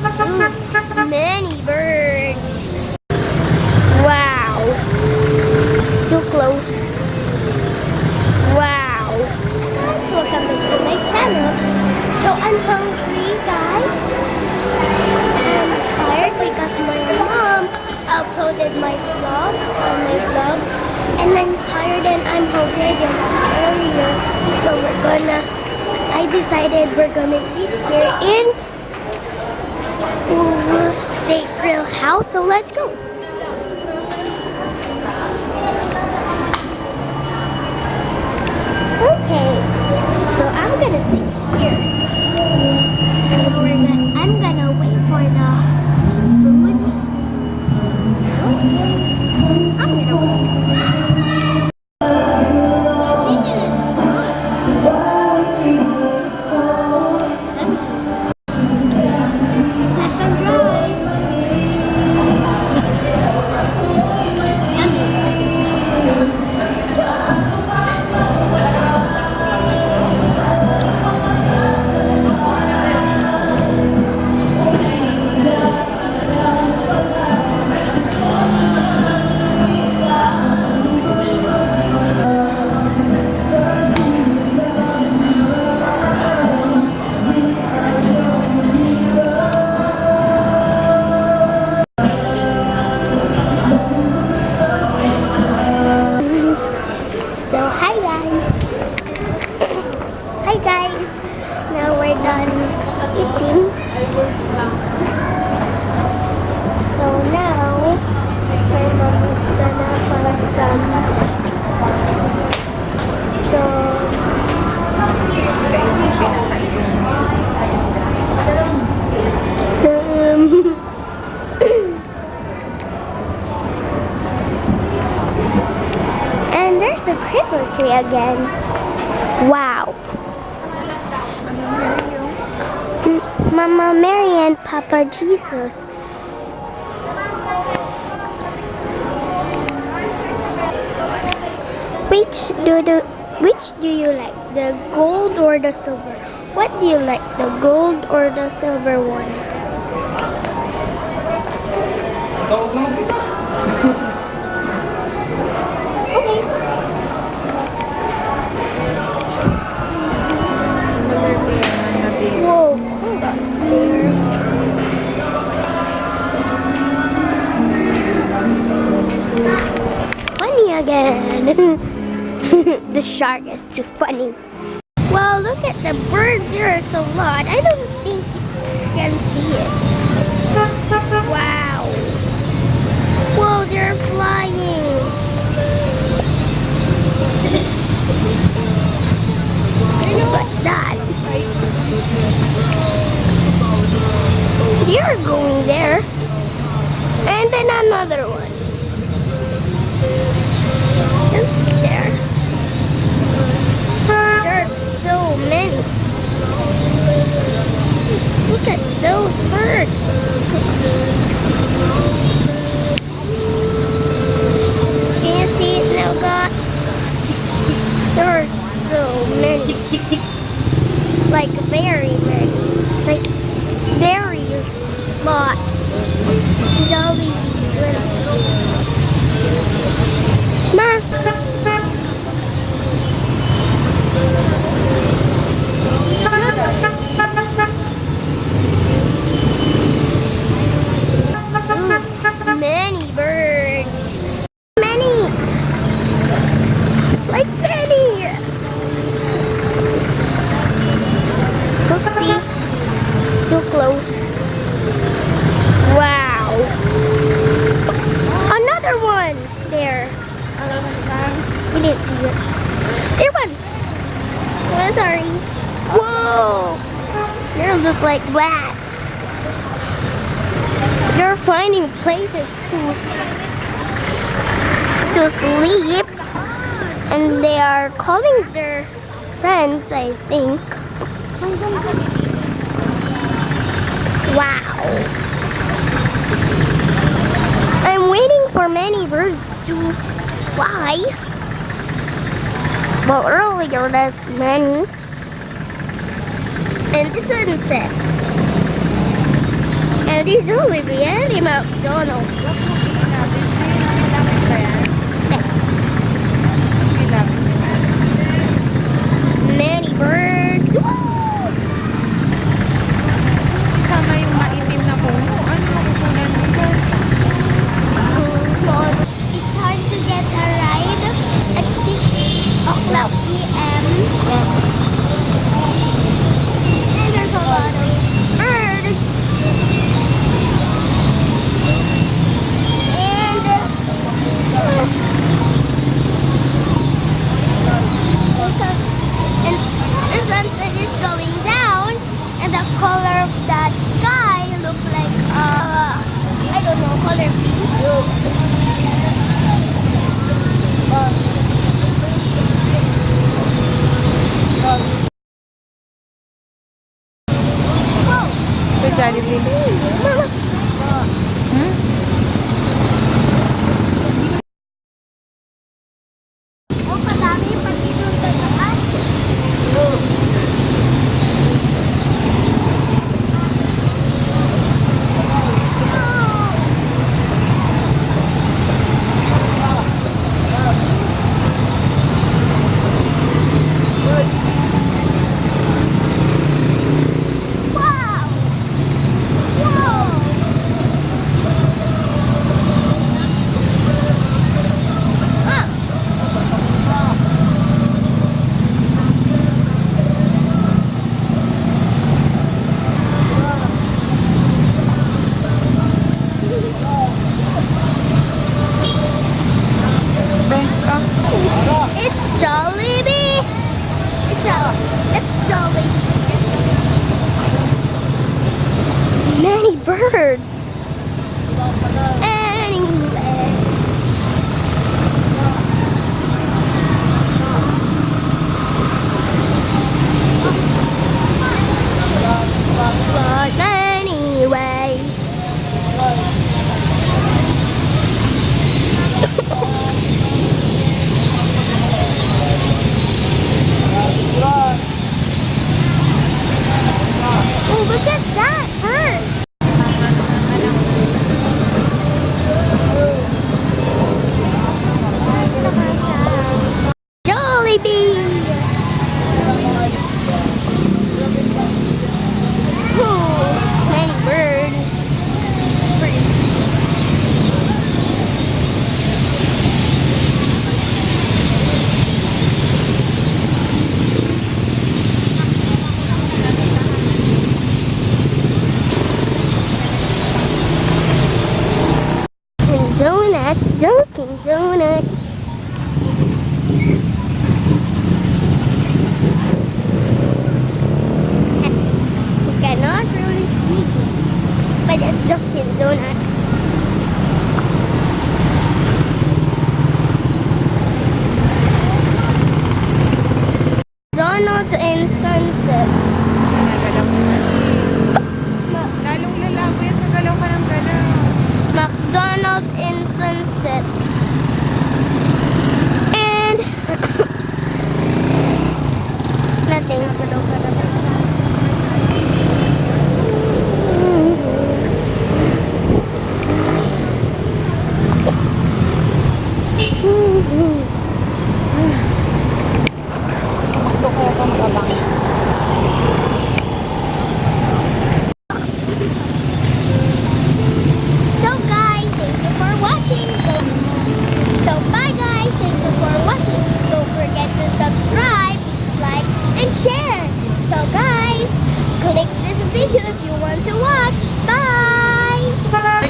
Ooh, many birds. Wow. Too close. Wow. Guys, welcome back to my channel. So I'm hungry, guys. I'm tired because my mom uploaded my vlogs on my vlogs, and I'm tired and I'm hungry again earlier. So I decided we're gonna eat here in Steak Grill House. So let's go. Okay, so I'm gonna sit here. I'm gonna wait for the food. I'm gonna wait. Second rice. So hi guys. Hi guys. Now we're done eating. So now my mom is gonna find some and there's the Christmas tree again. Wow. Mama Mary and Papa Jesus. Which do you like? The gold or the silver? What do you like? The gold or the silver one? Okay. Whoa, hold on there. Funny again. The shark is too funny. Well, look at the birds. There are so lot. I don't think you can see it. Wow. Whoa, they're flying. Look at that. You're going there. And then another one. Just there. There are so many. Look at those birds. Can you see it now, guys? There are so many. Like very many. Like very lot. Jolly. Ma. Many birds. Many. Like many. Oopsie. Too close. Wow. Another one. There. We didn't see it. There one. Oh, sorry. Whoa. They look like rats. They're finding places to sleep, and they are calling their friends, I think. Wow. I'm waiting for many birds to fly. Well, earlier there's many. And the sunset. Eddie Jollibee, Eddie McDonald. Many birds. Woo! Sama yung maitim na puno. Ano ang kukunan mo doon? It's hard to get a ride at 6 o'clock p.m. And there's a lot of birds. And the sunset is going down, and the color of that sky look like I don't know, color Sa Jollibee. Hmm? Oh, kadami yung pag-inom sa taas. Wow! Wow! Ah! It's Jollibee. It's Jollibee. Many birds. Anyway. But anyways. Oh, look at that bird. Jollibee. Oh, many birds. Dunkin' Donut. You cannot really see, but it's Dunkin' Donut. Donald's in Sunset. Nagalaw ka na. Lalong lalago yan. Nagalaw ka ng galaw. McDonald's in Sunset. And nothing.